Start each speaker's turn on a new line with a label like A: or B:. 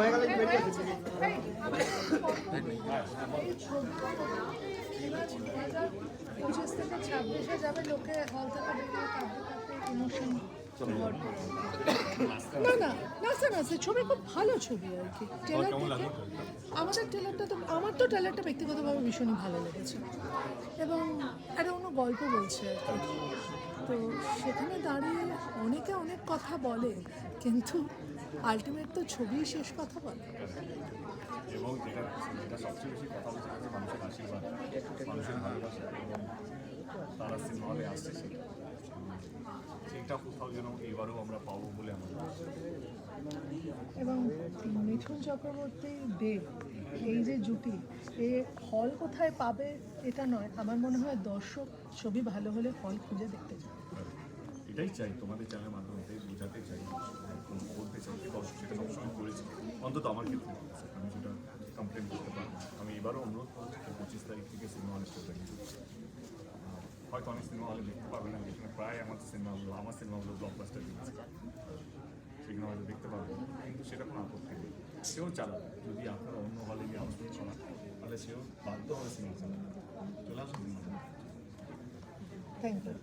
A: হয়ে গেলে বেরিয়ে আসছে।
B: পঁচিশ থেকে 26-এ যাবে, লোকে হল থেকে বেরিয়ে কাঁদতে কাঁদতে ইমোশন। না না, নাচতে নাচতে ছবি খুব ভালো ছবি আর কি। ট্রেলার থেকে আমাদের ট্রেলারটা তো, আমার তো ট্রেলারটা ব্যক্তিগতভাবে ভীষণই ভালো লেগেছে এবং একটা অন্য গল্প বলছে আর কি। তো সেখানে দাঁড়িয়ে অনেকে অনেক কথা বলে, কিন্তু আলটিমেট তো ছবিই শেষ কথা বলে।
C: এবং যেটা সবচেয়ে বেশি কথা বলছে হচ্ছে মানুষের আশীর্বাদ, মানুষের ভালোবাসা এবং তারা সিনেমা হলে আসছে সেইটা কোথাও যেন এবারও আমরা পাবো বলে আমার
B: এবং মিঠুন চক্রবর্তী দেব, এই যে জুটি, এ হল কোথায় পাবে এটা নয়, আমার মনে হয় দর্শক ছবি ভালো হলে হল খুঁজে দেখতে চায়।
C: এটাই চাই, তোমাদের চ্যানেলের মাধ্যমে এটাই বোঝাতে চাই, বলতে চাই যে দর্শক সেটা সবসময় করেছি, অন্তত আমার ক্ষেত্রে আমি সেটা কমপ্লেন করতে পারবো। আমি এবারও অনুরোধ করছি যে 25 তারিখ থেকে সিনেমা হলে স্টার্ট দেখি। হয়তো অনেক সিনেমা হলে দেখতে পারবে না, যেখানে প্রায় আমার সিনেমাগুলো ব্লকবাস্টার দিচ্ছে, সেখানে হয়তো দেখতে পারবো, কিন্তু সেটা কোনো আপত্তি নেই। সেও চালাবে, যদি আপনারা অন্য হলে গিয়ে আলোচনা করা, তাহলে সেও বাধ্য হবে সিনেমা চালাবে। চলে আসুন।
B: Thank you.